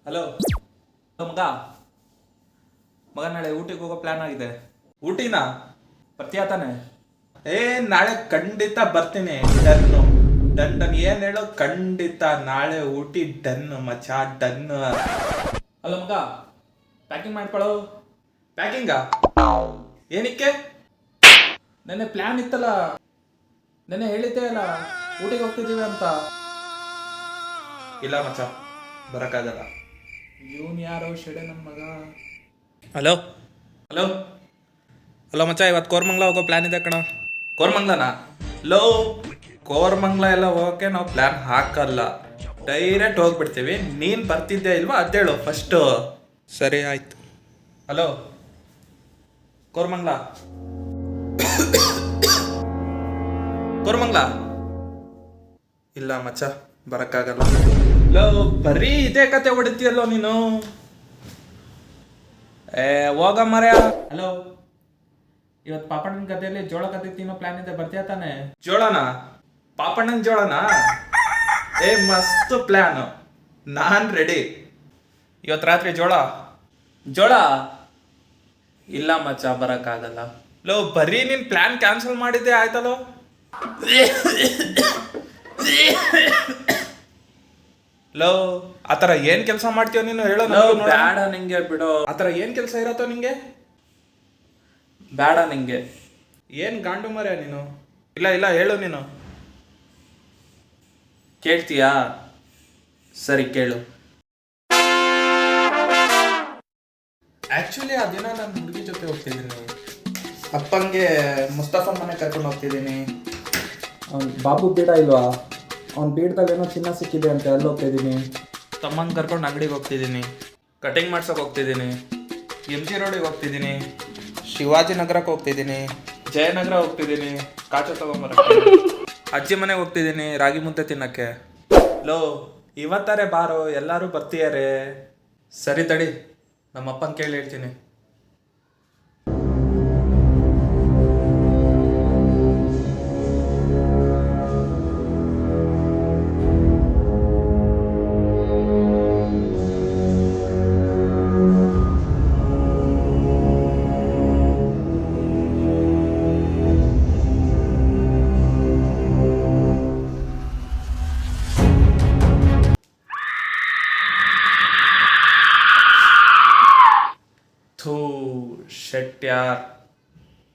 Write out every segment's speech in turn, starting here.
Hello ಮಗ ಮಗ ನಾಳೆ ಊಟಿಗೆ ಹೋಗೋ ಪ್ಲಾನ್ ಆಗಿದೆ. ಊಟಿನಾ? ಬರ್ತೀಯಾ ತಾನೆ? ನಾಳೆ ಖಂಡಿತ ಬರ್ತೀನಿ. ಡನ್ನು ಡನ್ ಡನ್. ಏನ್ ಹೇಳೋ, ಖಂಡಿತ ನಾಳೆ ಊಟಿ ಡನ್ ಮಚ್ಚಾ, ಡನ್. ಹಲೋ ಮಗ, ಪ್ಯಾಕಿಂಗ್ ಮಾಡ್ಕೊಳ್ಳೋ. ಪ್ಯಾಕಿಂಗಾ? ಏನಕ್ಕೆ? ನೆನ್ನೆ ಪ್ಲಾನ್ ಇತ್ತಲ್ಲ, ನೆನ್ನೆ ಹೇಳಿದ್ದೆ ಅಲ್ಲ ಊಟಿಗೆ ಹೋಗ್ತಿದ್ದೀವಿ ಅಂತ. ಇಲ್ಲ ಮಚ್ಚಾ, ಬರಕ್ಕಾಗಲ್ಲ. ಇವನ್ ಯಾರೋ ಶೆಡೆ ನನ್ನ ಮಗ. ಹಲೋ ಹಲೋ ಹಲೋ ಮಚ್ಚಾ, ಇವತ್ತು ಕೋರ್ಮಂಗ್ಲ ಹೋಗೋ ಪ್ಲಾನ್ ಇದೆ ಕಣ. ಕೋರ್ಮಂಗ್ಲನಾ? ಲೋ, ಕೋರ್ಮಂಗ್ಲ ಎಲ್ಲ ಹೋಗೋಕೆ ನಾವು ಪ್ಲಾನ್ ಹಾಕಲ್ಲ, ಡೈರೆಕ್ಟ್ ಹೋಗ್ಬಿಡ್ತೀವಿ. ನೀನು ಬರ್ತಿದ್ದೆ ಇಲ್ವಾ ಅದೇಳು ಫಸ್ಟು. ಸರಿ ಆಯ್ತು. ಹಲೋ ಕೋರ್ಮಂಗ್ಲ ಕೋರ್ಮಂಗ್ಲ? ಇಲ್ಲ ಮಚ್ಚ, ಬರಕ್ಕಾಗಲ್ಲ. ಲೋ, ಬರೀ ಇದೇ ಕತೆ ಹೊಡಿತೀಯಲ್ಲೋ ನೀನು. ಹೋಗ ಮರ್ಯಾ. ಹಲೋ, ಇವತ್ತು ಪಾಪಣ್ಣನ ಗದ್ದೆಯಲ್ಲಿ ಜೋಳ ಕತೆ ತಿನ್ನೋ ಪ್ಲಾನ್ ಇದೆ, ಬರ್ತೀಯಾ ತಾನೆ? ಜೋಳನಾ? ಪಾಪಣ್ಣನ ಜೋಳನಾ? ಮಸ್ತ್ ಪ್ಲಾನ್, ನಾನ್ ರೆಡಿ. ಇವತ್ತು ರಾತ್ರಿ ಜೋಳ? ಜೋಳ ಇಲ್ಲ ಮಚ್ಚ, ಬರಕ್ಕಾಗಲ್ಲ. ಲೋ, ಬರೀ ನೀನ್ ಪ್ಲಾನ್ ಕ್ಯಾನ್ಸಲ್ ಮಾಡಿದ್ದೆ ಆಯ್ತಲ್ಲೋ. ಲೋ, ಆತರ ಏನ್ ಕೆಲಸ ಮಾಡ್ತೀವ ನೀನು ಹೇಳೋ. ಬೇಡ ನಿಂಗೆ, ಬಿಡೋ. ಆತರ ಏನ್ ಕೆಲಸ ಇರತ್ತೋ ನಿಂಗೆ? ಬೇಡ ನಿಂಗೆ. ಏನ್ ಗಾಂಡು ಮರ್ಯ ನೀನು? ಇಲ್ಲ ಇಲ್ಲ, ಹೇಳು ನೀನು. ಕೇಳ್ತೀಯಾ? ಸರಿ ಕೇಳು. ಆಕ್ಚುಲಿ ಆ ದಿನ ನಾನು ಹುಡುಗಿ ಜೊತೆ ಹೋಗ್ತಿದ್ದೀನಿ. ಅಪ್ಪಂಗೆ ಮುಸ್ತಫಾ ಮನೆ ಕರ್ಕೊಂಡು ಹೋಗ್ತಿದ್ದೀನಿ. ಅವ್ನು ಬಾಬು ಬೀಡ ಇಲ್ವಾ? ಅವ್ನ ಬೀಡದಲ್ಲಿ ಏನೋ ಚಿನ್ನ ಸಿಕ್ಕಿದೆ ಅಂತ ಅಲ್ಲಿ ಹೋಗ್ತಾ ಇದ್ದೀನಿ. ತಮ್ಮನ ಕರ್ಕೊಂಡು ಅಂಗಡಿಗೆ ಹೋಗ್ತಿದ್ದೀನಿ. ಕಟಿಂಗ್ ಮಾಡ್ಸೋಕೆ ಹೋಗ್ತಿದ್ದೀನಿ. MG ರೋಡಿಗೆ ಹೋಗ್ತಿದ್ದೀನಿ. ಶಿವಾಜಿ ನಗರಕ್ಕೆ ಹೋಗ್ತಿದ್ದೀನಿ. ಜಯನಗರ ಹೋಗ್ತಿದ್ದೀನಿ ಕಾಚು ತಗೊಂಬರಕ್ಕೆ. ಅಜ್ಜಿ ಮನೆಗೆ ಹೋಗ್ತಿದ್ದೀನಿ ರಾಗಿ ಮುದ್ದೆ ತಿನ್ನಕ್ಕೆ. ಲೋ, ಇವತ್ತಾರೆ ಬಾರೋ, ಎಲ್ಲರೂ ಬರ್ತೀಯಾರೆ. ಸರಿ ತಡಿ, ನಮ್ಮ ಅಪ್ಪನ ಕೇಳಿ ಹೇಳ್ತೀನಿ. ಥೂ ಶೆಟ್ ಯಾರ್,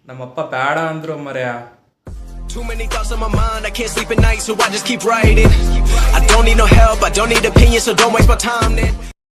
ನಮ್ಮಪ್ಪ ಬೇಡ ಅಂದ್ರು ಮರ್ಯ. Too many thoughts on my mind, I can't sleep at night, so I just keep writing. I don't need no help, I don't need opinions, so don't waste my time then.